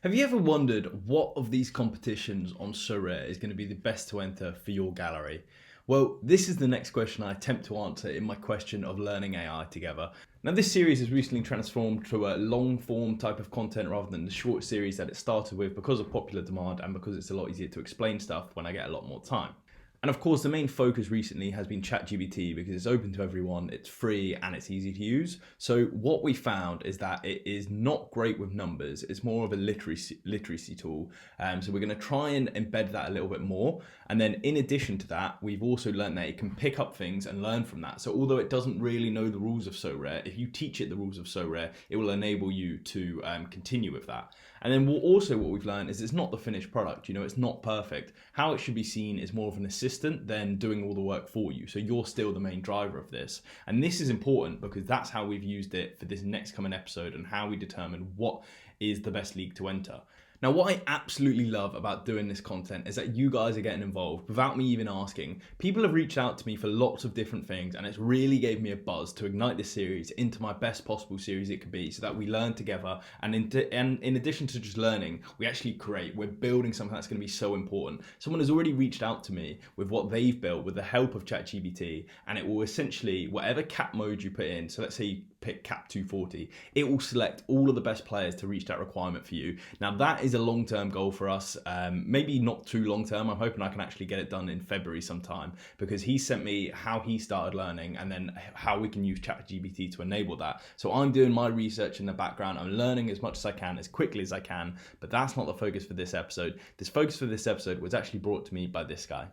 Have you ever wondered what of these competitions on Sorare is going to be the best to enter for your gallery? Well, this is the next question I attempt to answer in my question of learning AI together. Now, this series has recently transformed to a long form type of content rather than the short series that it started with because of popular demand and because it's a lot easier to explain stuff when I get a lot more time. And of course, the main focus recently has been ChatGPT because it's open to everyone, it's free, and it's easy to use. So what we found is that it is not great with numbers. It's more of a literacy tool. So we're going to try and embed that a little bit more. And then in addition to that, we've also learned that it can pick up things and learn from that. So although it doesn't really know the rules of Sorare, if you teach it the rules of Sorare, it will enable you to continue with that. And then what we've learned is it's not the finished product. It's not perfect. How it should be seen is more of an assistant than doing all the work for you. So you're still the main driver of this. And this is important because that's how we've used it for this next coming episode and how we determine what is the best league to enter. Now, what I absolutely love about doing this content is that you guys are getting involved without me even asking. People have reached out to me for lots of different things, and it's really gave me a buzz to ignite this series into my best possible series it could be so that we learn together. And in addition to just learning, we actually create. We're building something that's going to be so important. Someone has already reached out to me with what they've built with the help of ChatGPT, and it will essentially, whatever cap mode you put in, so let's say you pick cap 240, it will select all of the best players to reach that requirement for you. Now, that is a long-term goal for us, maybe not too long-term. I'm hoping I can actually get it done in February sometime because he sent me how he started learning and then how we can use ChatGPT to enable that. So I'm doing my research in the background. I'm learning as much as I can, as quickly as I can, but that's not the focus for this episode. This focus for this episode was actually brought to me by this guy.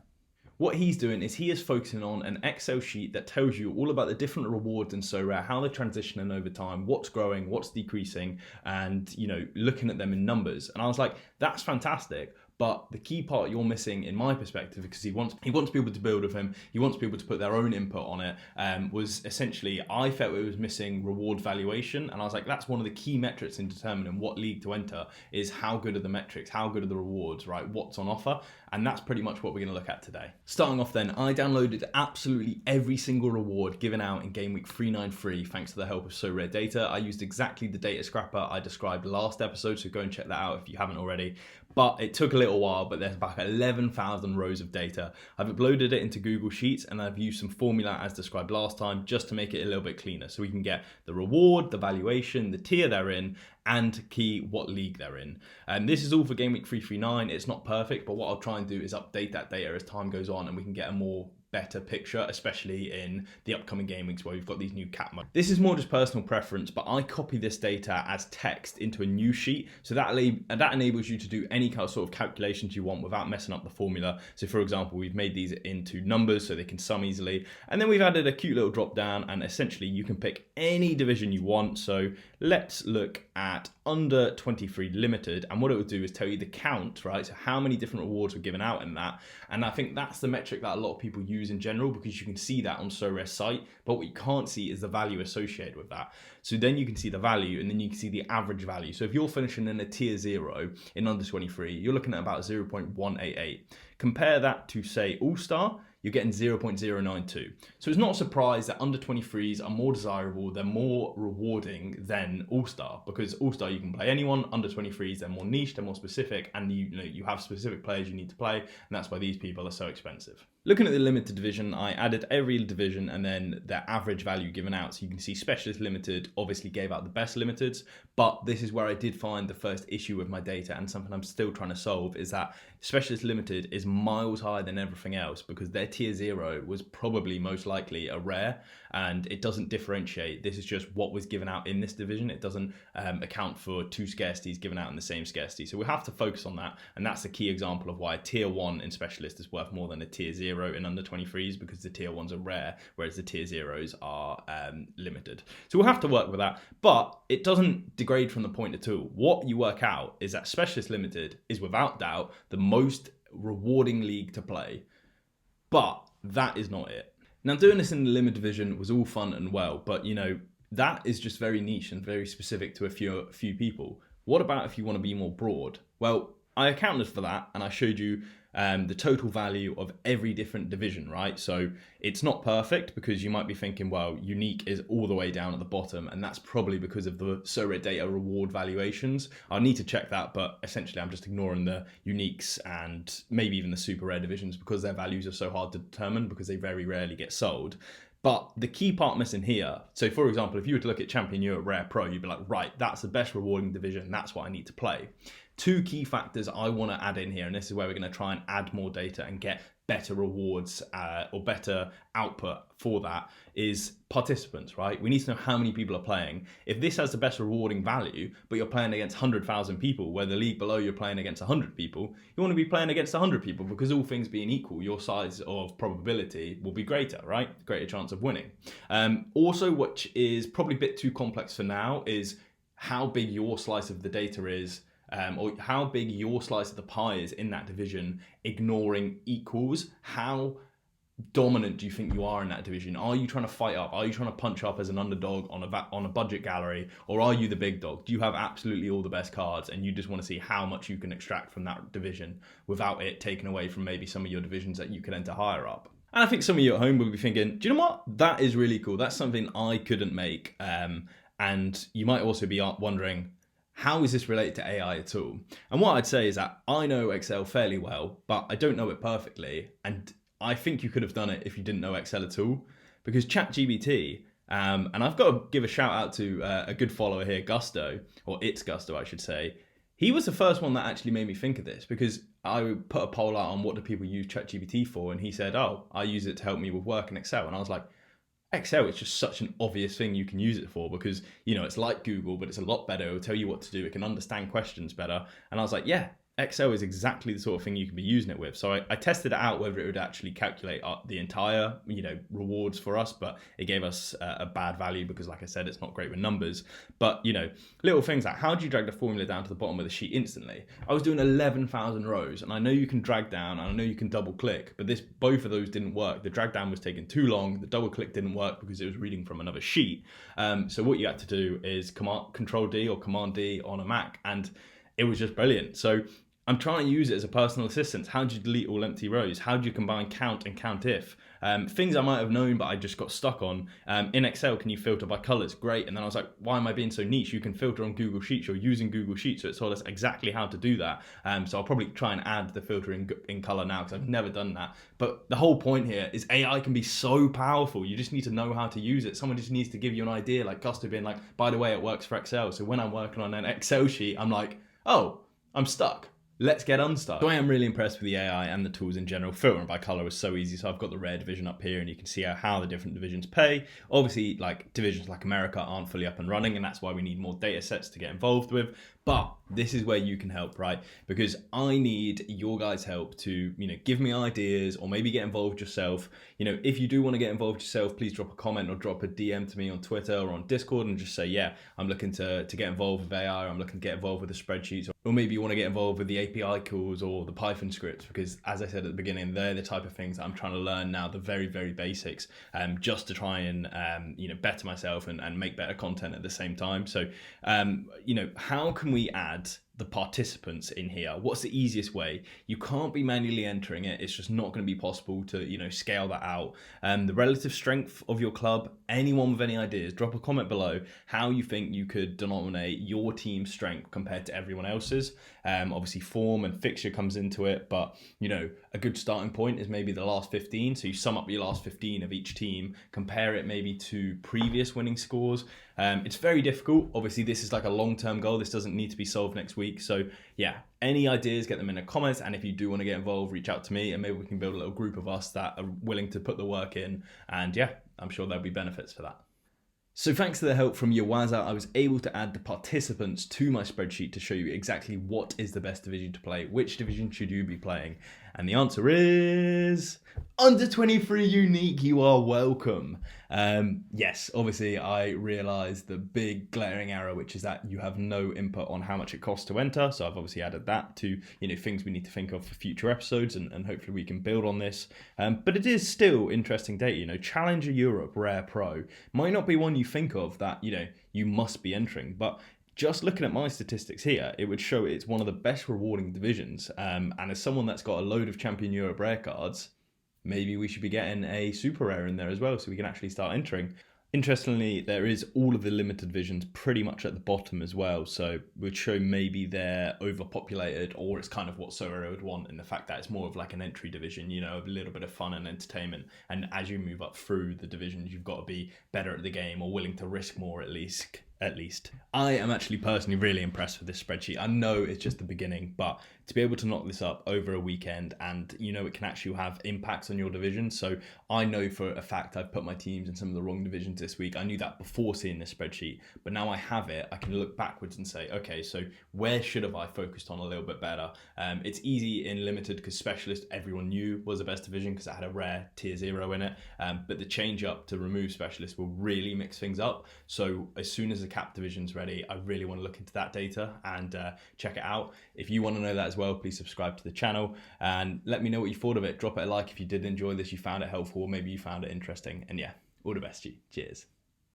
What he's doing is he is focusing on an Excel sheet that tells you all about the different rewards in Sorare, how they're transitioning over time, what's growing, what's decreasing, and looking at them in numbers. And I was like, that's fantastic. But the key part you're missing, in my perspective, because he wants people to build with him, he wants people to put their own input on it, was essentially, I felt it was missing reward valuation. And I was like, that's one of the key metrics in determining what league to enter is how good are the metrics, how good are the rewards, right? What's on offer? And that's pretty much what we're going to look at today. Starting off then, I downloaded absolutely every single reward given out in Game Week 393 thanks to the help of Sorare data. I used exactly the data scrapper I described last episode, so go and check that out if you haven't already. But it took a little while, but there's about 11,000 rows of data. I've uploaded it into Google Sheets and I've used some formula as described last time just to make it a little bit cleaner so we can get the reward, the valuation, the tier they're in, and key what league they're in. And this is all for Game Week 339. It's not perfect, but what I'll try and do is update that data as time goes on and we can get a more better picture, especially in the upcoming game weeks where we've got these new cap modes. This is more just personal preference, but I copy this data as text into a new sheet, so that enables you to do any kind of sort of calculations you want without messing up the formula. So for example, we've made these into numbers so they can sum easily, and then we've added a cute little drop down, and essentially you can pick any division you want. So let's look at under 23 limited, and what it will do is tell you the count, right? So how many different rewards were given out in that. And I think that's the metric that a lot of people use in general because you can see that on Sorare's site, but what you can't see is the value associated with that. So then you can see the value and then you can see the average value. So if you're finishing in a tier 0 in under 23, you're looking at about 0.188. Compare that to say All-Star, you're getting 0.092. So it's not a surprise that under 23s are more desirable, they're more rewarding than All-Star, because All-Star you can play anyone, under 23s they're more niche, they're more specific, and you have specific players you need to play, and that's why these people are so expensive. Looking at the limited division, I added every division and then their average value given out. So you can see Specialist Limited obviously gave out the best limiteds, but this is where I did find the first issue with my data, and something I'm still trying to solve is that Specialist Limited is miles higher than everything else because their tier 0 was probably most likely a rare, and it doesn't differentiate. This is just what was given out in this division. It doesn't account for two scarcities given out in the same scarcity. So we have to focus on that, and that's the key example of why a tier 1 in Specialist is worth more than a tier 0 in under 23s, because the tier 1s are rare, whereas the tier 0s are limited. So we'll have to work with that, but it doesn't degrade from the point at all. What you work out is that Specialist Limited is without doubt the most rewarding league to play, but that is not it. Now, doing this in the limit division was all fun and well, but that is just very niche and very specific to a few people. What about if you want to be more broad? Well, I accounted for that and I showed you the total value of every different division, right? So it's not perfect because you might be thinking, well, unique is all the way down at the bottom, and that's probably because of the Sorare data reward valuations. I'll need to check that, but essentially I'm just ignoring the uniques and maybe even the super rare divisions because their values are so hard to determine because they very rarely get sold. But the key part missing here, so for example, if you were to look at Champion Europe Rare Pro, you'd be like, right, that's the best rewarding division, that's what I need to play. Two key factors I want to add in here, and this is where we're going to try and add more data and get better rewards or better output for that, is participants, right? We need to know how many people are playing. If this has the best rewarding value, but you're playing against 100,000 people, where the league below you're playing against 100 people, you want to be playing against 100 people because all things being equal, your size of probability will be greater, right? Greater chance of winning. Also, which is probably a bit too complex for now, is how big your slice of the data is, or how big your slice of the pie is in that division, ignoring equals. How dominant do you think you are in that division? Are you trying to fight up? Are you trying to punch up as an underdog on a budget gallery? Or are you the big dog? Do you have absolutely all the best cards and you just want to see how much you can extract from that division without it taken away from maybe some of your divisions that you could enter higher up? And I think some of you at home will be thinking, do you know what? That is really cool. That's something I couldn't make. And you might also be wondering, how is this related to AI at all? And what I'd say is that I know Excel fairly well, but I don't know it perfectly. And I think you could have done it if you didn't know Excel at all. Because ChatGPT, and I've got to give a shout out to a good follower here, Gusto, or It's Gusto, I should say. He was the first one that actually made me think of this, because I put a poll out on what do people use ChatGPT for, and he said, oh, I use it to help me with work in Excel. And I was like, Excel is just such an obvious thing you can use it for because, you know, it's like Google, but it's a lot better. It'll tell you what to do. It can understand questions better. And I was like, yeah, Excel is exactly the sort of thing you can be using it with. So I tested it out whether it would actually calculate the entire, rewards for us, but it gave us a bad value because, like I said, it's not great with numbers. But, little things like how do you drag the formula down to the bottom of the sheet instantly? I was doing 11,000 rows, and I know you can drag down, and I know you can double click, but both of those didn't work. The drag down was taking too long. The double click didn't work because it was reading from another sheet. So what you had to do is Control D or Command D on a Mac, and it was just brilliant. So I'm trying to use it as a personal assistant. How do you delete all empty rows? How do you combine count and count if? Things I might have known, but I just got stuck on. In Excel, can you filter by colors? Great. And then I was like, why am I being so niche? You can filter on Google Sheets. You're using Google Sheets, so it told us exactly how to do that. So I'll probably try and add the filter in color now because I've never done that. But the whole point here is AI can be so powerful. You just need to know how to use it. Someone just needs to give you an idea, like Gusto being like, by the way, it works for Excel. So when I'm working on an Excel sheet, I'm like, oh, I'm stuck. Let's get unstuck. So I am really impressed with the AI and the tools in general. Filtering by color was so easy. So I've got the rare division up here and you can see how the different divisions pay. Obviously, like divisions like America aren't fully up and running, and that's why we need more data sets to get involved with. But this is where you can help, right? Because I need your guys' help to, give me ideas or maybe get involved yourself. If you do want to get involved yourself, please drop a comment or drop a DM to me on Twitter or on Discord and just say, yeah, I'm looking to get involved with AI. I'm looking to get involved with the spreadsheets, or maybe you want to get involved with the API calls or the Python scripts, because as I said at the beginning, they're the type of things that I'm trying to learn now, the very, very basics, just to try and, better myself and make better content at the same time. So, how can we add the participants in here? What's the easiest way? You can't be manually entering it. It's just not going to be possible to, scale that out. The relative strength of your club, anyone with any ideas, drop a comment below how you think you could denominate your team's strength compared to everyone else's. Obviously form and fixture comes into it, but a good starting point is maybe the last 15. So you sum up your last 15 of each team, compare it maybe to previous winning scores. It's very difficult. Obviously, this is like a long-term goal. This doesn't need to be solved next week. So yeah, any ideas, get them in the comments. And if you do want to get involved, reach out to me and maybe we can build a little group of us that are willing to put the work in. And yeah, I'm sure there'll be benefits for that. So thanks to the help from Yawaza, I was able to add the participants to my spreadsheet to show you exactly what is the best division to play. Which division should you be playing? And the answer is under 23 unique. You are welcome. Yes, obviously I realized the big glaring error, which is that you have no input on how much it costs to enter. So I've obviously added that to, things we need to think of for future episodes, and hopefully we can build on this. But it is still interesting data. Challenger Europe Rare Pro might not be one you think of that, you must be entering, but just looking at my statistics here, it would show it's one of the best rewarding divisions. And as someone that's got a load of Champion Europe rare cards, maybe we should be getting a super rare in there as well so we can actually start entering. Interestingly, there is all of the limited visions pretty much at the bottom as well, so it would show maybe they're overpopulated, or it's kind of what Sorare would want in the fact that it's more of like an entry division, you know, a little bit of fun and entertainment. And as you move up through the divisions, you've got to be better at the game or willing to risk more at least. I am actually personally really impressed with this spreadsheet. I know it's just the beginning, but to be able to knock this up over a weekend, and you know it can actually have impacts on your division. So I know for a fact I've put my teams in some of the wrong divisions this week. I knew that before seeing this spreadsheet, but now I have it, I can look backwards and say, okay, so where should have I focused on a little bit better? It's easy in limited because specialist everyone knew was the best division because it had a rare tier 0 in it, but the change up to remove specialist will really mix things up. So as soon as the cap division's ready, I really want to look into that data and check it out. If you want to know that as well, please subscribe to the channel and let me know what you thought of it. Drop it a like if you did enjoy this, you found it helpful, or maybe you found it interesting. And yeah, all the best to you. Cheers.